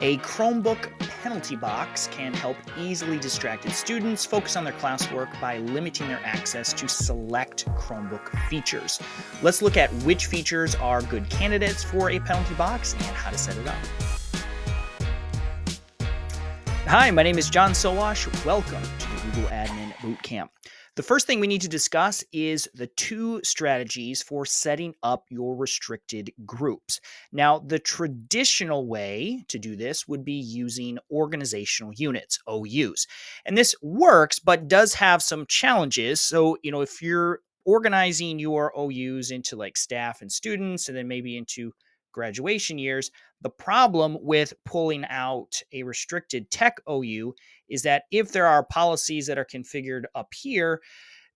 A Chromebook penalty box can help easily distracted students focus on their classwork by limiting their access to select Chromebook features. Let's look at which features are good candidates for a penalty box and how to set it up. Hi, my name is John Sowash. Welcome to the Google Admin Bootcamp. The first thing we need to discuss is the two strategies for setting up your restricted groups. Now, the traditional way to do this would be using organizational units, OUs. And this works, but does have some challenges. So, if you're organizing your OUs into like staff and students, and then maybe into graduation years, the problem with pulling out a restricted tech OU is that if there are policies that are configured up here,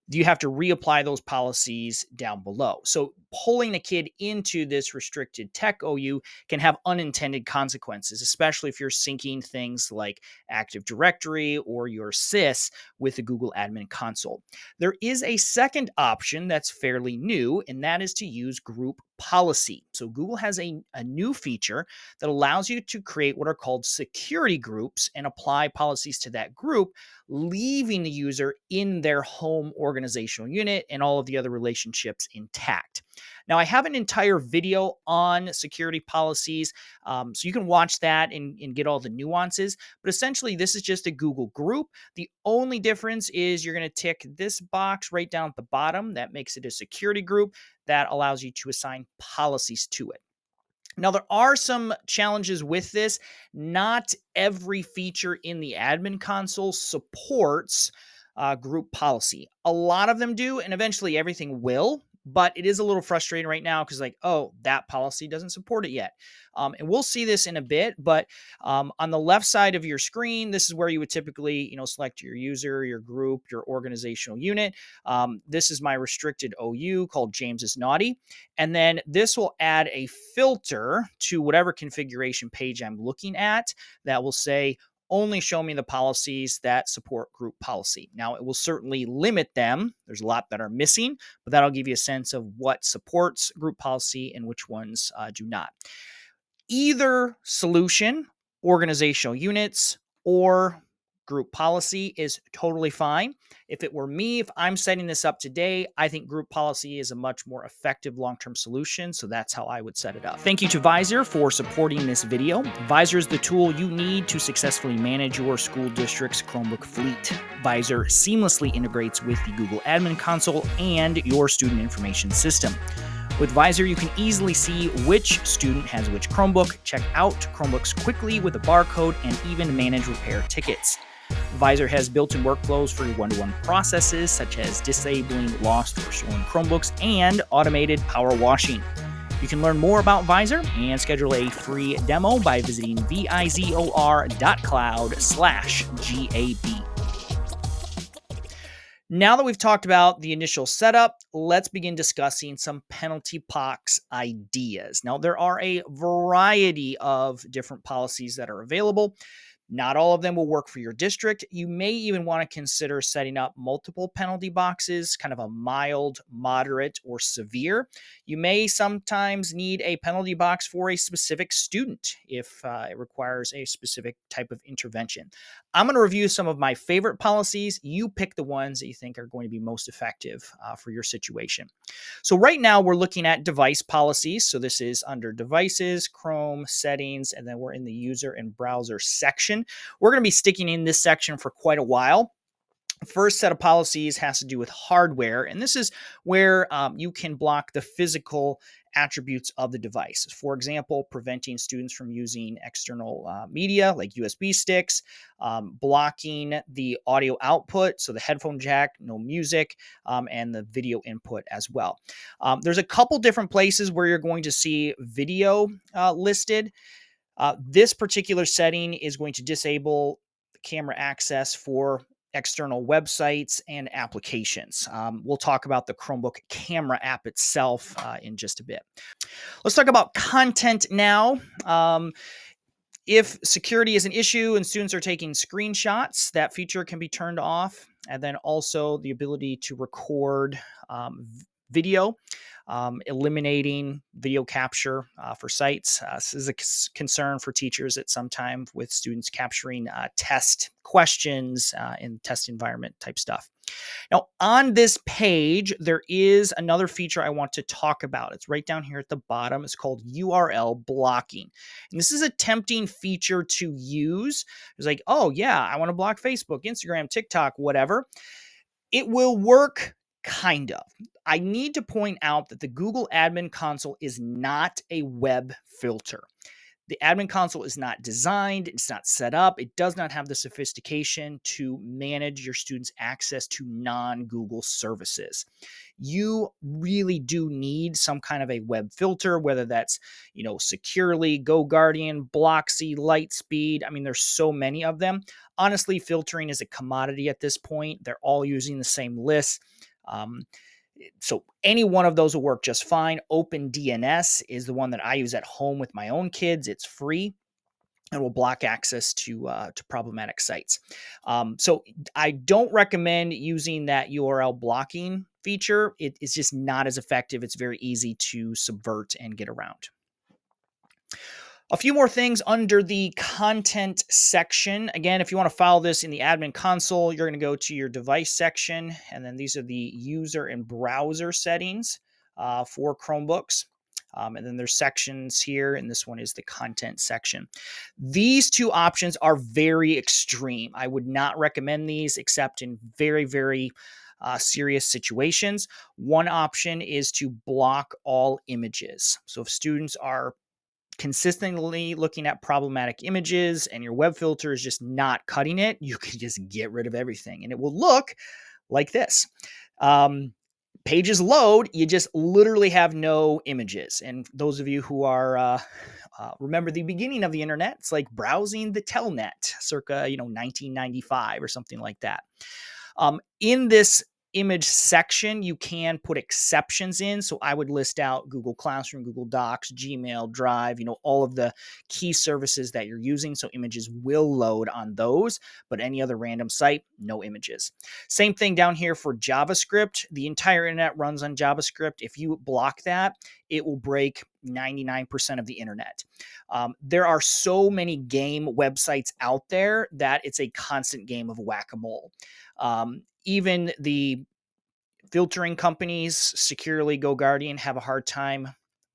you have to reapply those policies down below. So pulling a kid into this restricted tech OU can have unintended consequences, especially if you're syncing things like Active Directory or your SIS with the Google Admin Console. There is a second option that's fairly new, and that is to use group policy. So Google has a new feature that allows you to create what are called security groups and apply policies to that group, leaving the user in their home organizational unit and all of the other relationships intact. Now, I have an entire video on security policies, so you can watch that and get all the nuances. But essentially, this is just a Google group. The only difference is you're going to tick this box right down at the bottom. That makes it a security group that allows you to assign policies to it. Now, there are some challenges with this. Not every feature in the admin console supports group policy. A lot of them do, and eventually everything will. But it is a little frustrating right now because that policy doesn't support it yet. And we'll see this in a bit, but on the left side of your screen, this is where you would typically, select your user, your group, your organizational unit. This is my restricted OU called James is Naughty. And then this will add a filter to whatever configuration page I'm looking at that will say, only show me the policies that support group policy. Now, it will certainly limit them. There's a lot that are missing, but that'll give you a sense of what supports group policy and which ones do not. Either solution, organizational units or group policy, is totally fine. If it were me, if I'm setting this up today, I think group policy is a much more effective long-term solution, so that's how I would set it up. Thank you to VIZOR for supporting this video. VIZOR is the tool you need to successfully manage your school district's Chromebook fleet. VIZOR seamlessly integrates with the Google Admin Console and your student information system. With VIZOR, you can easily see which student has which Chromebook, check out Chromebooks quickly with a barcode, and even manage repair tickets. VIZOR has built-in workflows for your one-to-one processes, such as disabling lost or stolen Chromebooks and automated power washing. You can learn more about VIZOR and schedule a free demo by visiting vizor.cloud/GAB. Now that we've talked about the initial setup, let's begin discussing some penalty box ideas. Now, there are a variety of different policies that are available. Not all of them will work for your district. You may even want to consider setting up multiple penalty boxes, kind of a mild, moderate, or severe. You may sometimes need a penalty box for a specific student if it requires a specific type of intervention. I'm going to review some of my favorite policies. You pick the ones that you think are going to be most effective for your situation. So right now we're looking at device policies. So this is under devices, Chrome, settings, and then we're in the user and browser section. We're going to be sticking in this section for quite a while. First set of policies has to do with hardware, and this is where you can block the physical attributes of the device. For example, preventing students from using external media like USB sticks, blocking the audio output, so the headphone jack, no music, and the video input as well. There's a couple different places where you're going to see video listed. This particular setting is going to disable camera access for external websites and applications. We'll talk about the Chromebook camera app itself in just a bit. Let's talk about content now. If security is an issue and students are taking screenshots, that feature can be turned off. And then also the ability to record video. eliminating video capture for sites. This is a concern for teachers at some time with students capturing test questions in test environment type stuff. Now, on this page, there is another feature I want to talk about. It's right down here at the bottom. It's called URL blocking. And this is a tempting feature to use. It's like, oh, yeah, I want to block Facebook, Instagram, TikTok, whatever. It will work, kind of. I need to point out that the Google Admin Console is not a web filter. The admin console is not designed, it's not set up, it does not have the sophistication to manage your students' access to non-Google services. You really do need some kind of a web filter, whether that's, Securely, GoGuardian, Bloxy, Lightspeed. I mean, there's so many of them. Honestly, filtering is a commodity at this point. They're all using the same list. So any one of those will work just fine. OpenDNS is the one that I use at home with my own kids. It's free and will block access to problematic sites. So I don't recommend using that URL blocking feature. It is just not as effective. It's very easy to subvert and get around. A few more things under the content section. Again, if you want to follow this in the admin console, you're going to go to your device section, and then these are the user and browser settings for Chromebooks. And then there's sections here, and this one is the content section. These two options are very extreme. I would not recommend these except in very, very serious situations. One option is to block all images. So if students are consistently looking at problematic images and your web filter is just not cutting it, you can just get rid of everything and it will look like this. Pages load, you just literally have no images. And those of you who are remember the beginning of the internet, it's like browsing the telnet circa 1995 or something like that. In this image section, you can put exceptions in. So I would list out Google Classroom, Google Docs, Gmail, Drive, all of the key services that you're using. So images will load on those, but any other random site, no images. Same thing down here for JavaScript. The entire internet runs on JavaScript. If you block that, it will break 99% of the internet. There are so many game websites out there that it's a constant game of whack-a-mole. Even the filtering companies, Securely, GoGuardian, have a hard time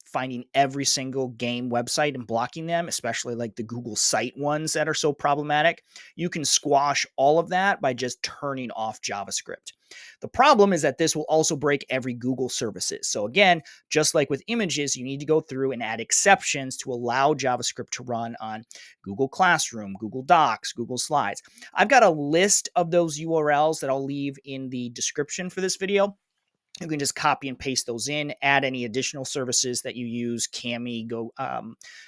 finding every single game website and blocking them, especially like the Google site ones that are so problematic. You can squash all of that by just turning off JavaScript. The problem is that this will also break every Google services. So again, just like with images, you need to go through and add exceptions to allow JavaScript to run on Google Classroom, Google Docs, Google Slides. I've got a list of those URLs that I'll leave in the description for this video. You can just copy and paste those in, add any additional services that you use, Cami,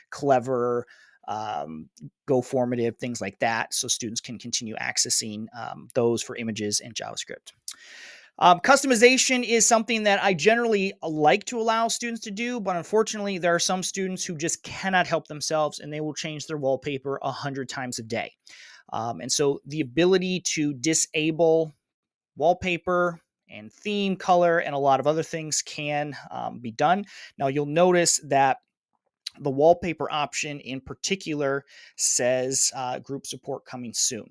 Clever, GoFormative, things like that, so students can continue accessing those for images and JavaScript. Customization is something that I generally like to allow students to do, but unfortunately, there are some students who just cannot help themselves, and they will change their wallpaper 100 times a day. And so the ability to disable wallpaper and theme, color, and a lot of other things can be done. Now, you'll notice that the wallpaper option in particular says group support coming soon.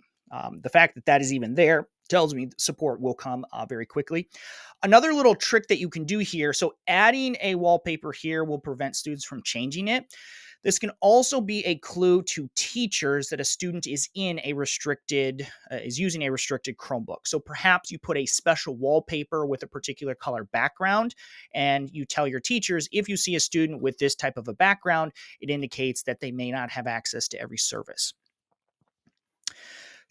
The fact that that is even there tells me support will come very quickly. Another little trick that you can do here, so adding a wallpaper here will prevent students from changing it. This can also be a clue to teachers that a student is using a restricted Chromebook. So perhaps you put a special wallpaper with a particular color background, and you tell your teachers, if you see a student with this type of a background, it indicates that they may not have access to every service.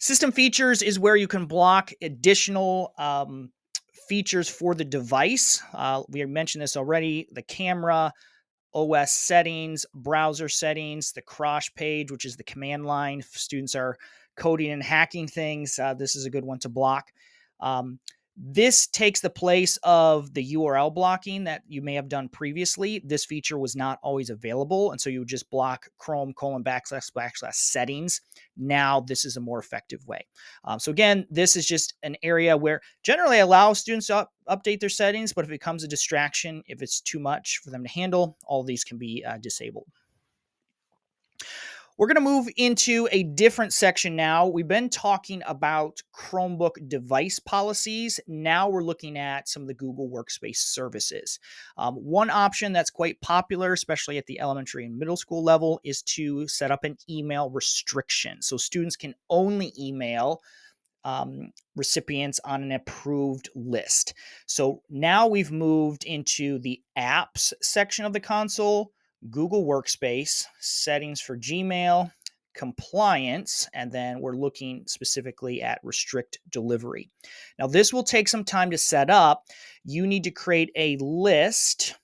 System features is where you can block additional features for the device. We mentioned this already, the camera, OS settings, browser settings, the crash page, which is the command line. If students are coding and hacking things, this is a good one to block. This takes the place of the URL blocking that you may have done previously. This feature was not always available, and so you would just block Chrome : / settings. Now this is a more effective way. So again, this is just an area where generally I allow students to update their settings, but if it becomes a distraction, if it's too much for them to handle, all of these can be disabled. We're going to move into a different section now. We've been talking about Chromebook device policies. Now we're looking at some of the Google Workspace services. One option that's quite popular, especially at the elementary and middle school level, is to set up an email restriction. So students can only email recipients on an approved list. So now we've moved into the apps section of the console, Google Workspace, settings for Gmail, compliance, and then we're looking specifically at restrict delivery. Now, this will take some time to set up. You need to create a list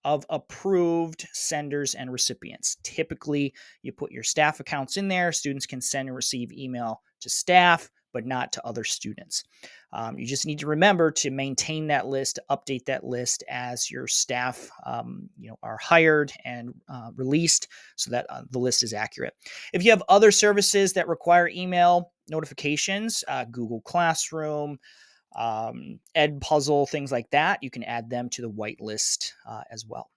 of approved senders and recipients. Typically, you put your staff accounts in there. Students can send and receive email to staff, but not to other students. You just need to remember to maintain that list, update that list as your staff are hired and released so that the list is accurate. If you have other services that require email notifications, Google Classroom, Edpuzzle, things like that, you can add them to the whitelist as well.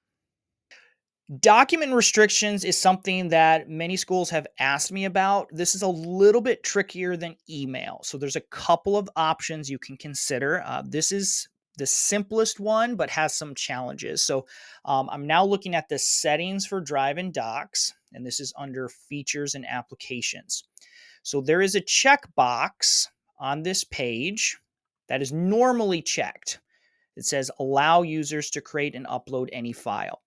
Document restrictions is something that many schools have asked me about. This is a little bit trickier than email. So there's a couple of options you can consider. This is the simplest one, but has some challenges. So I'm now looking at the settings for Drive and Docs, and this is under features and applications. So there is a checkbox on this page that is normally checked. It says allow users to create and upload any file.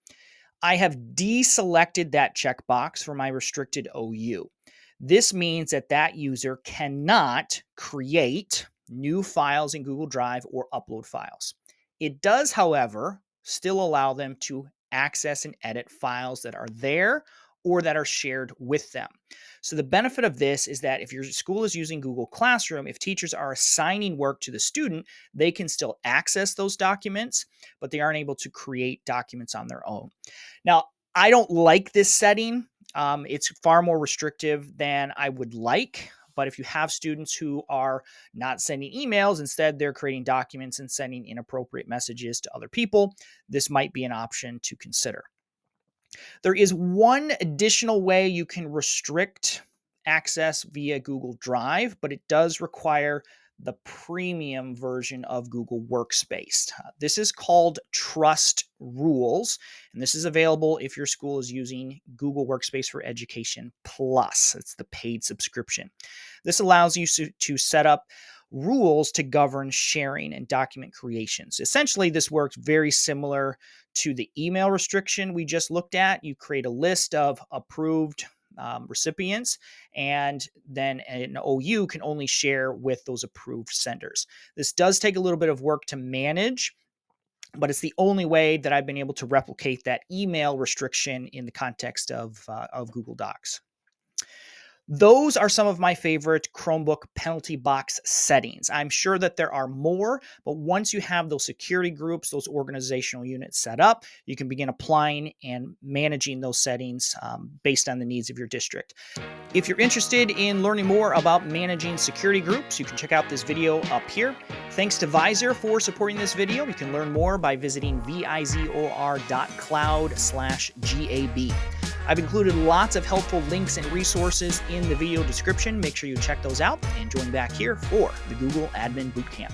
I have deselected that checkbox for my restricted OU. This means that that user cannot create new files in Google Drive or upload files. It does, however, still allow them to access and edit files that are there or that are shared with them. So the benefit of this is that if your school is using Google Classroom, if teachers are assigning work to the student, they can still access those documents, but they aren't able to create documents on their own. Now, I don't like this setting. It's far more restrictive than I would like. But if you have students who are not sending emails, instead they're creating documents and sending inappropriate messages to other people, this might be an option to consider. There is one additional way you can restrict access via Google Drive, but it does require the premium version of Google Workspace. This is called Trust Rules, and this is available if your school is using Google Workspace for Education Plus. It's the paid subscription. This allows you to set up rules to govern sharing and document creations. Essentially, this works very similar to the email restriction we just looked at. You create a list of approved recipients, and then an OU can only share with those approved senders. This does take a little bit of work to manage, but it's the only way that I've been able to replicate that email restriction in the context of Google Docs. Those are some of my favorite Chromebook penalty box settings. I'm sure that there are more, but once you have those security groups, those organizational units set up, you can begin applying and managing those settings based on the needs of your district. If you're interested in learning more about managing security groups, you can check out this video up here. Thanks to VIZOR for supporting this video. You can learn more by visiting vizor.cloud/GAB. I've included lots of helpful links and resources in the video description. Make sure you check those out and join back here for the Google Admin Bootcamp.